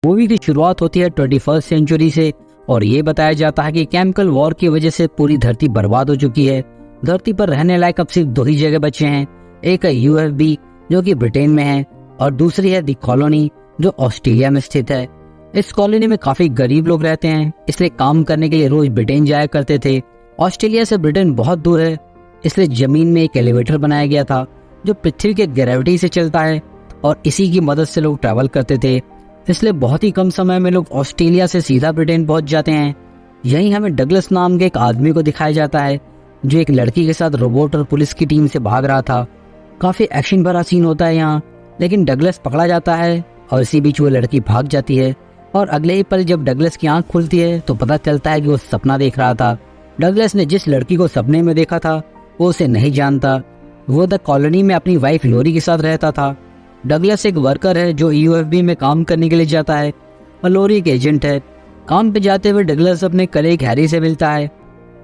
Movie की शुरुआत होती है 21st सेंचुरी से और ये बताया जाता है कि केमिकल वॉर की वजह से पूरी धरती बर्बाद हो चुकी है। धरती पर रहने लायक अब सिर्फ 2 ही जगह बचे हैं। एक है यूएफबी जो कि ब्रिटेन में है और दूसरी है दी कॉलोनी जो ऑस्ट्रेलिया में स्थित है। इस कॉलोनी में काफी गरीब लोग रहते हैं, इसलिए काम करने के लिए रोज ब्रिटेन जाया करते थे। ऑस्ट्रेलिया से ब्रिटेन बहुत दूर है, इसलिए जमीन में एक एलिवेटर बनाया गया था जो पृथ्वी के ग्रेविटी से चलता है और इसी की मदद से लोग ट्रैवल करते थे। इसलिए बहुत ही कम समय में लोग ऑस्ट्रेलिया से सीधा ब्रिटेन पहुंच जाते हैं। यहीं हमें डगलस नाम के एक आदमी को दिखाया जाता है जो एक लड़की के साथ रोबोट और पुलिस की टीम से भाग रहा था। काफी एक्शन भरा सीन होता है यहाँ, लेकिन डगलस पकड़ा जाता है और इसी बीच वो लड़की भाग जाती है और अगले ही पल जब डगलस की आंख खुलती है तो पता चलता है कि वो सपना देख रहा था। डगलस ने जिस लड़की को सपने में देखा था वो उसे नहीं जानता। वो द कॉलोनी में अपनी वाइफ लोरी के साथ रहता था। डगलस एक वर्कर है जो यूएफबी में काम करने के लिए जाता है और लोरी एक एजेंट है। काम पे जाते हुए डगलस अपने कलीग हैरी से मिलता है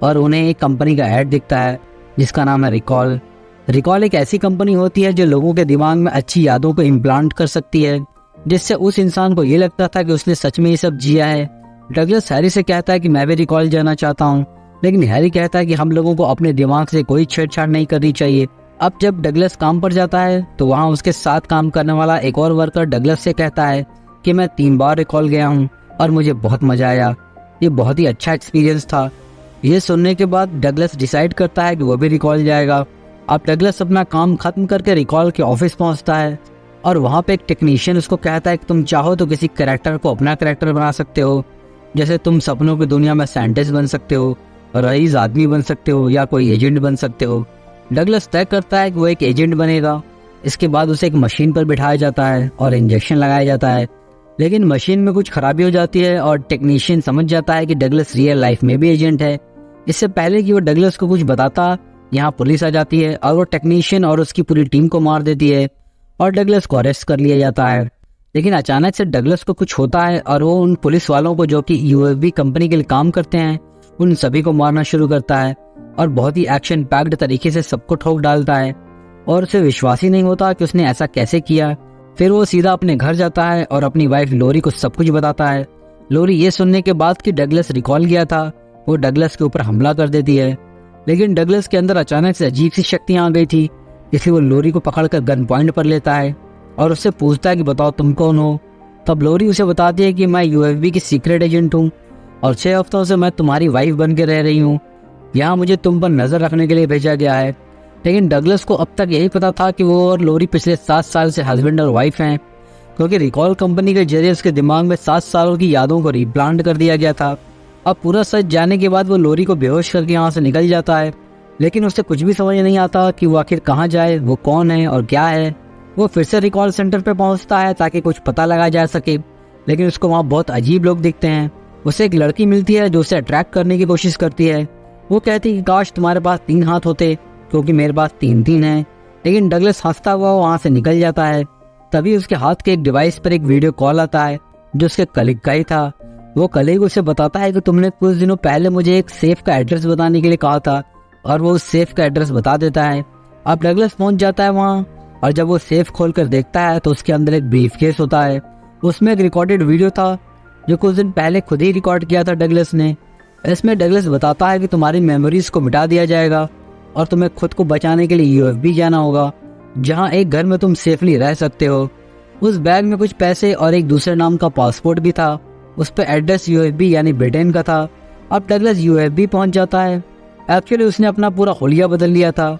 और उन्हें एक कंपनी का ऐड दिखता है जिसका नाम है रिकॉल। रिकॉल एक ऐसी कंपनी होती है जो लोगों के दिमाग में अच्छी यादों को इम्प्लांट कर सकती है, जिससे उस इंसान को ये लगता था कि उसने सच में ये सब जिया है। डगलस हैरी से कहता है कि मैं भी रिकॉल जाना चाहता हूँ, लेकिन हैरी कहता है कि हम लोगों को अपने दिमाग से कोई छेड़छाड़ नहीं करनी चाहिए। अब जब डगलस काम पर जाता है तो वहाँ उसके साथ काम करने वाला एक और वर्कर डगलस से कहता है कि मैं 3 बार रिकॉल गया हूँ और मुझे बहुत मजा आया, ये बहुत ही अच्छा एक्सपीरियंस था। ये सुनने के बाद डगलस डिसाइड करता है कि वो भी रिकॉल जाएगा। अब डगलस अपना काम खत्म करके रिकॉल के ऑफिस पहुंचता है और वहाँ पे एक टेक्नीशियन उसको कहता है कि तुम चाहो तो किसी कैरेक्टर को अपना कैरेक्टर बना सकते हो, जैसे तुम सपनों की दुनिया में साइंटिस्ट बन सकते हो, रईस आदमी बन सकते हो या कोई एजेंट बन सकते हो। डगलस तय करता है कि वो एक एजेंट बनेगा। इसके बाद उसे एक मशीन पर बिठाया जाता है और इंजेक्शन लगाया जाता है, लेकिन मशीन में कुछ खराबी हो जाती है और टेक्नीशियन समझ जाता है कि डगलस रियल लाइफ में भी एजेंट है। इससे पहले कि वो डगलस को कुछ बताता, यहाँ पुलिस आ जाती है और वो टेक्नीशियन और उसकी पूरी टीम को मार देती है और डगलस को अरेस्ट कर लिया जाता है। लेकिन अचानक से डगलस को कुछ होता है और वो उन पुलिस वालों को जो कि यूएफबी कंपनी के लिए काम करते हैं उन सभी को मारना शुरू करता है और बहुत ही एक्शन पैक्ड तरीके से सबको ठोक डालता है और उसे विश्वास ही नहीं होता कि उसने ऐसा कैसे किया। फिर वो सीधा अपने घर जाता है और अपनी वाइफ लोरी को सब कुछ बताता है। लोरी ये सुनने के बाद कि डगलस रिकॉल गया था, वो डगलस के ऊपर हमला कर देती है, लेकिन डगलस के अंदर अचानक से अजीब सी शक्तियां आ गई थी, इसलिए वो लोरी को पकड़कर गन पॉइंट पर लेता है और उससे पूछता है कि बताओ तुम कौन हो। तब लोरी उसे बताती है कि मैं यूएफबी की सीक्रेट एजेंट हूँ और 6 हफ्तों से मैं तुम्हारी वाइफ बन के रह रही हूँ। यहाँ मुझे तुम पर नजर रखने के लिए भेजा गया है। लेकिन डगलस को अब तक यही पता था कि वो और लोरी पिछले 7 साल से हस्बैंड और वाइफ हैं, क्योंकि रिकॉल कंपनी के जरिए उसके दिमाग में 7 सालों की यादों को रिप्लांट कर दिया गया था। अब पूरा सच जानने के बाद वो लोरी को बेहोश करके यहाँ से निकल जाता है, लेकिन उसे कुछ भी समझ नहीं आता कि वो आखिर कहाँ जाए, वो कौन है और क्या है। वो फिर से रिकॉल सेंटर पे पहुँचता है ताकि कुछ पता लगाया जा सके, लेकिन उसको वहाँ बहुत अजीब लोग दिखते हैं। उसे एक लड़की मिलती है जो उसे अट्रैक्ट करने की कोशिश करती है। वो कहती है कि काश तुम्हारे पास 3 हाथ होते, क्योंकि मेरे पास 3 हैं। लेकिन डगलस हंसता हुआ वहाँ से निकल जाता है। तभी उसके हाथ के एक डिवाइस पर एक वीडियो कॉल आता है जो उसके कलीग का ही था। वो कलीग उसे बताता है कि तुमने कुछ दिनों पहले मुझे एक सेफ का एड्रेस बताने के लिए कहा था, और वो उस सेफ का एड्रेस बता देता है। अब डगलस पहुंच जाता है वहाँ, और जब वो सेफ खोलकर देखता है तो उसके अंदर एक ब्रीफकेस होता है। उसमें एक रिकॉर्डेड वीडियो था जो कुछ दिन पहले खुद ही रिकॉर्ड किया था डगलस ने। इसमें डगलस बताता है कि तुम्हारी मेमोरीज को मिटा दिया जाएगा और तुम्हें खुद को बचाने के लिए यूएफबी जाना होगा, जहां एक घर में तुम सेफली रह सकते हो। उस बैग में कुछ पैसे और एक दूसरे नाम का पासपोर्ट भी था। उस पर एड्रेस यूएफबी यानी ब्रिटेन का था। अब डगलस यूएफबी पहुंच जाता है। एक्चुअली उसने अपना पूरा हुलिया बदल लिया था,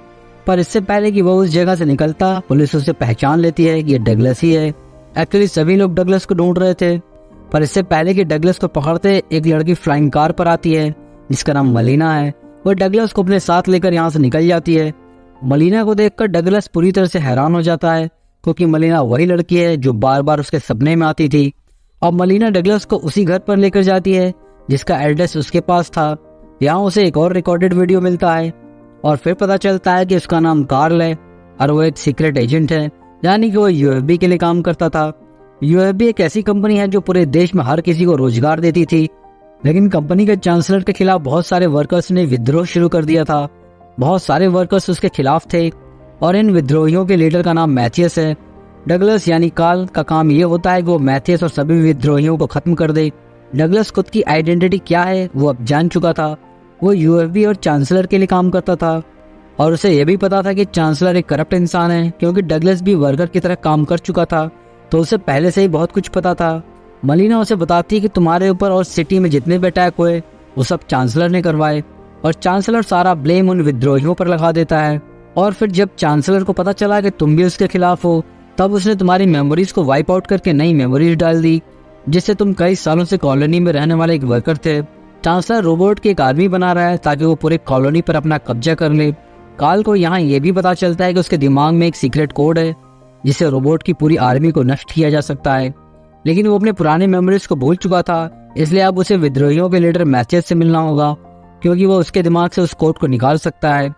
पर इससे पहले कि वो उस जगह से निकलता पुलिस उसे पहचान लेती है कि ये डगलस ही है। एक्चुअली सभी लोग डगलस को ढूंढ रहे थे, पर इससे पहले कि डगलस को पकड़ते एक लड़की फ्लाइंग कार पर आती है जिसका नाम मलीना है। वो डगलस को अपने साथ लेकर यहाँ से निकल जाती है। मलीना को देखकर डगलस पूरी तरह से हैरान हो जाता है, क्योंकि मलीना वही लड़की है जो बार बार उसके सपने में आती थी। अब मलीना डगलस को उसी घर पर लेकर जाती है जिसका एड्रेस उसके पास था। यहाँ उसे एक और रिकॉर्डेड वीडियो मिलता है और फिर पता चलता है कि उसका नाम कार्ल है और वो एक सीक्रेट एजेंट है, यानी कि वो यूएफबी के लिए काम करता था। यूएफबी एक ऐसी कंपनी है जो पूरे देश में हर किसी को रोजगार देती थी, लेकिन कंपनी के चांसलर के खिलाफ बहुत सारे वर्कर्स ने विद्रोह शुरू कर दिया था। बहुत सारे वर्कर्स उसके खिलाफ थे और इन विद्रोहियों के लीडर का नाम मैथियस है। डगलस यानी कार्ल का काम ये होता है कि वो मैथियस और सभी विद्रोहियों को खत्म कर दे। डगलस खुद की आइडेंटिटी क्या है वो अब जान चुका था। वो यूएफबी और चांसलर के लिए काम करता था और उसे यह भी पता था कि चांसलर एक करप्ट इंसान है, क्योंकि डगलस भी वर्कर की तरह काम कर चुका था, तो उसे पहले से ही बहुत कुछ पता था। मलीना उसे बताती है कि तुम्हारे ऊपर और सिटी में जितने भी अटैक हुए वो सब चांसलर ने करवाए, और चांसलर सारा ब्लेम उन विद्रोहियों पर लगा देता है। और फिर जब चांसलर को पता चला कि तुम भी उसके खिलाफ हो, तब उसने तुम्हारी मेमोरीज को वाइप आउट करके नई मेमोरीज डाल दी, जिससे तुम कई सालों से कॉलोनी में रहने वाले एक वर्कर थे। चांसलर रोबोट की एक आर्मी बना रहा है ताकि वो पूरे कॉलोनी पर अपना कब्जा कर ले। कार्ल को यहाँ ये भी पता चलता है कि उसके दिमाग में एक सीक्रेट कोड है जिससे रोबोट की पूरी आर्मी को नष्ट किया जा सकता है, लेकिन वो अपने पुराने मेमोरीज को भूल चुका था, इसलिए अब उसे विद्रोहियों के लीडर मैथियस से मिलना होगा, क्योंकि वो उसके दिमाग से उस कोड को निकाल सकता है।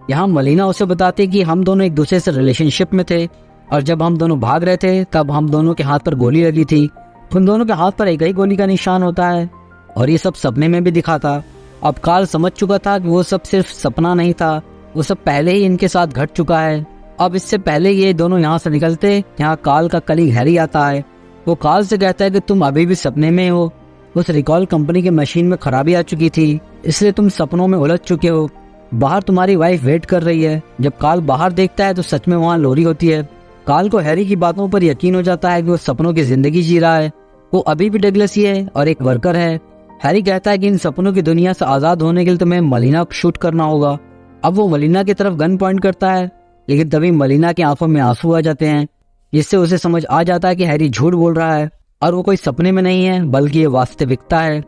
यहाँ मलीना उसे बताती है कि हम दोनों एक दूसरे से रिलेशनशिप में थे, और जब हम दोनों भाग रहे थे तब हम दोनों के हाथ पर गोली लगी थी। उन दोनों के हाथ पर एक ही गोली का निशान होता है, और ये सब सपने में भी दिखा था। अब कार्ल समझ चुका था कि वो सब सिर्फ सपना नहीं था, वो सब पहले ही इनके साथ घट चुका है। अब इससे पहले ये दोनों यहाँ से निकलते, यहाँ कार्ल का कलीग हैरी आता है। वो कार्ल से कहता है कि तुम अभी भी सपने में हो, उस रिकॉल कंपनी की मशीन में खराबी आ चुकी थी, इसलिए तुम सपनों में उलझ चुके हो। बाहर तुम्हारी वाइफ वेट कर रही है। जब कार्ल बाहर देखता है तो सच में वहाँ लोरी होती है। कार्ल को हैरी की बातों पर यकीन हो जाता है कि वो सपनों की जिंदगी जी रहा है, वो अभी भी डगलस ही है और एक वर्कर है। हैरी कहता है कि इन सपनों की दुनिया से आजाद होने के लिए तुम्हें मलीना को शूट करना होगा। अब वो मलीना की तरफ गन पॉइंट करता है, लेकिन तभी मलीना की आंखों में आंसू आ जाते हैं, जिससे उसे समझ आ जाता है कि हैरी झूठ बोल रहा है और वो कोई सपने में नहीं है बल्कि ये वास्तविकता है।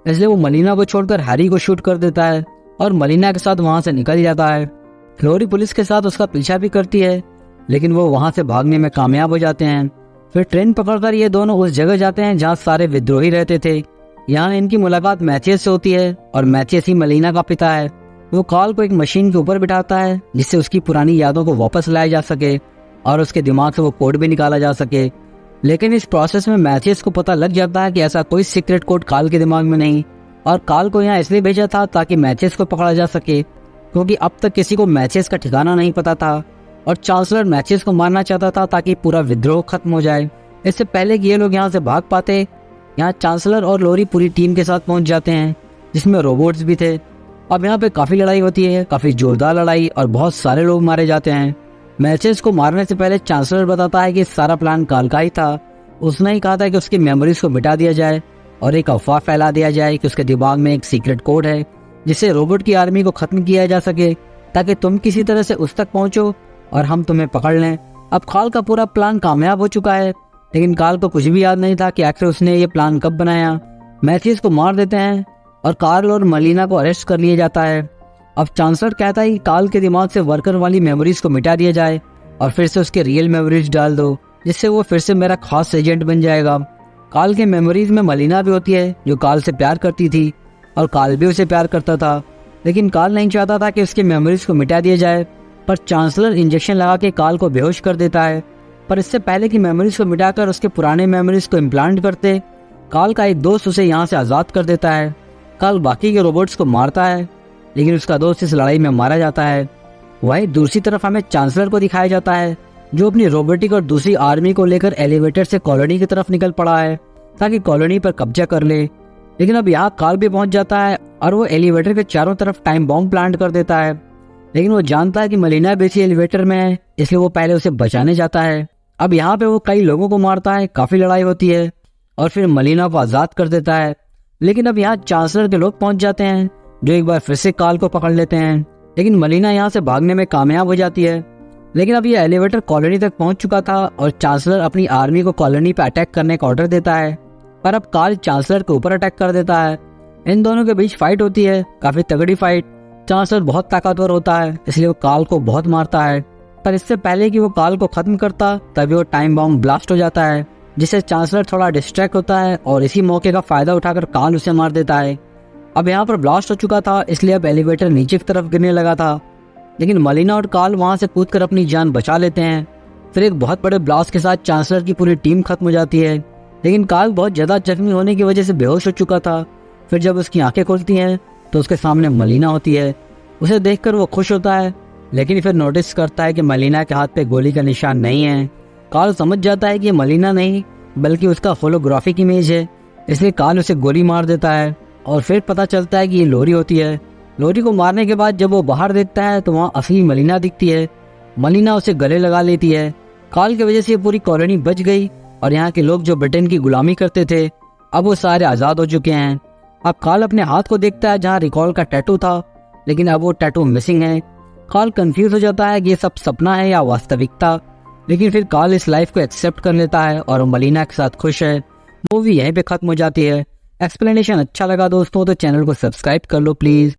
इसलिए वो मलीना को छोड़कर हैरी को शूट कर देता है और मलीना के साथ वहां से निकल जाता है। लोरी पुलिस के साथ उसका पीछा भी करती है, लेकिन वो वहां से भागने में कामयाब हो जाते हैं। फिर ट्रेन पकड़कर ये दोनों उस जगह जाते हैं जहाँ सारे विद्रोही रहते थे। यहाँ इनकी मुलाकात मैथियस से होती है और मैथियस ही मलीना का पिता है। वो कार्ल को एक मशीन के ऊपर बिठाता है जिससे उसकी पुरानी यादों को वापस लाया जा सके और उसके दिमाग से वो कोड भी निकाला जा सके। लेकिन इस प्रोसेस में मैथियस को पता लग जाता है कि ऐसा कोई सीक्रेट कोड कार्ल के दिमाग में नहीं, और कार्ल को यहाँ इसलिए भेजा था ताकि मैथियस को पकड़ा जा सके, क्योंकि अब तक किसी को मैथियस का ठिकाना नहीं पता था और चांसलर मैथियस को मारना चाहता था ताकि पूरा विद्रोह खत्म हो जाए। इससे पहले कि ये लोग यहाँ से भाग पाते, यहाँ चांसलर और लोरी पूरी टीम के साथ पहुंच जाते हैं, जिसमें रोबोट्स भी थे। अब यहाँ पे काफी लड़ाई होती है, काफी जोरदार लड़ाई, और बहुत सारे लोग मारे जाते हैं। मैथियस को मारने से पहले चांसलर बताता है कि सारा प्लान कार्ल का ही था। उसने ही कहा था कि उसकी मेमोरीज को मिटा दिया जाए और एक अफवाह फैला दिया जाए कि उसके दिमाग में एक सीक्रेट कोड है जिससे रोबोट की आर्मी को खत्म किया जा सके, ताकि तुम किसी तरह से उस तक पहुंचो और हम तुम्हें पकड़ लें। अब कार्ल का पूरा प्लान कामयाब हो चुका है, लेकिन कार्ल को कुछ भी याद नहीं था कि आखिर उसने ये प्लान कब बनाया। मैथियस को मार देते हैं और कार्ल और मलीना को अरेस्ट कर लिया जाता है। अब चांसलर कहता है कि कार्ल के दिमाग से वर्कर वाली मेमोरीज को मिटा दिया जाए और फिर से उसके रियल मेमोरीज डाल दो, जिससे वो फिर से मेरा खास एजेंट बन जाएगा। कार्ल के मेमोरीज में मलीना भी होती है जो कार्ल से प्यार करती थी और कार्ल भी उसे प्यार करता था, लेकिन कार्ल नहीं चाहता था कि उसकी मेमोरीज को मिटा दिया जाए। पर चांसलर इंजेक्शन लगा के कार्ल को बेहोश कर देता है, पर इससे पहले कि मेमोरीज को मिटाकर उसके पुराने मेमोरीज को इम्प्लांट करते, कार्ल का एक दोस्त उसे यहाँ से आज़ाद कर देता है। कार्ल बाकी के रोबोट्स को मारता है, लेकिन उसका दोस्त इस लड़ाई में मारा जाता है। वहीं दूसरी तरफ हमें चांसलर को दिखाया जाता है जो अपनी रोबोटिक और दूसरी आर्मी को लेकर एलिवेटर से कॉलोनी की तरफ निकल पड़ा है ताकि कॉलोनी पर कब्जा कर ले। लेकिन अब यहाँ कार्ल भी पहुंच जाता है और वो एलिवेटर के चारों तरफ टाइम बॉम्ब प्लांट कर देता है, लेकिन वो जानता है कि मलीना भी इसी एलिवेटर में है, इसलिए वो पहले उसे बचाने जाता है। अब यहाँ पे वो कई लोगों को मारता है, काफी लड़ाई होती है और फिर मलीना को आजाद कर देता है। लेकिन अब यहाँ चांसलर के लोग पहुंच जाते हैं जो एक बार फिर से कार्ल को पकड़ लेते हैं, लेकिन मलीना यहाँ से भागने में कामयाब हो जाती है। लेकिन अब ये एलिवेटर कॉलोनी तक पहुंच चुका था और चांसलर अपनी आर्मी को कॉलोनी पर अटैक करने का ऑर्डर देता है, पर अब कार्ल चांसलर के ऊपर अटैक कर देता है। इन दोनों के बीच फाइट होती है, काफी तगड़ी फाइट। चांसलर बहुत ताकतवर होता है, इसलिए वो कार्ल को बहुत मारता है, पर इससे पहले कि वो कार्ल को खत्म करता तभी वो टाइम बॉम्ब ब्लास्ट हो जाता है, जिससे चांसलर थोड़ा डिस्ट्रैक्ट होता है और इसी मौके का फायदा उठाकर कार्ल उसे मार देता है। अब यहाँ पर ब्लास्ट हो चुका था, इसलिए अब एलिवेटर नीचे की तरफ गिरने लगा था, लेकिन मलीना और कार्ल वहां से कूदकर अपनी जान बचा लेते हैं। फिर एक बहुत बड़े ब्लास्ट के साथ चांसलर की पूरी टीम खत्म हो जाती है, लेकिन कार्ल बहुत ज्यादा जख्मी होने की वजह से बेहोश हो चुका था। फिर जब उसकी आंखें खुलती हैं तो उसके सामने मलीना होती है। उसे देखकर वो खुश होता है, लेकिन फिर नोटिस करता है कि मलीना के हाथ पे गोली का निशान नहीं है। कार्ल समझ जाता है कि ये मलिना नहीं बल्कि उसका होलोग्राफिक इमेज है, इसलिए कार्ल उसे गोली मार देता है और फिर पता चलता है कि ये लोरी होती है। लोरी को मारने के बाद जब वो बाहर देखता है तो वहाँ असली मलिना दिखती है। मलिना उसे गले लगा लेती है। कार्ल की वजह से पूरी कॉलोनी बच गई और यहाँ के लोग जो ब्रिटेन की गुलामी करते थे अब वो सारे आज़ाद हो चुके हैं। अब कार्ल अपने हाथ को देखता है जहाँ रिकॉल का टैटू था, लेकिन अब वो टैटू मिसिंग है। कार्ल कंफ्यूज हो जाता है कि ये सब सपना है या वास्तविकता, लेकिन फिर कार्ल इस लाइफ को एक्सेप्ट कर लेता है और मलिना के साथ खुश है। मूवी यहीं पे खत्म हो जाती है। एक्सप्लेनेशन अच्छा लगा दोस्तों तो चैनल को सब्सक्राइब कर लो प्लीज़।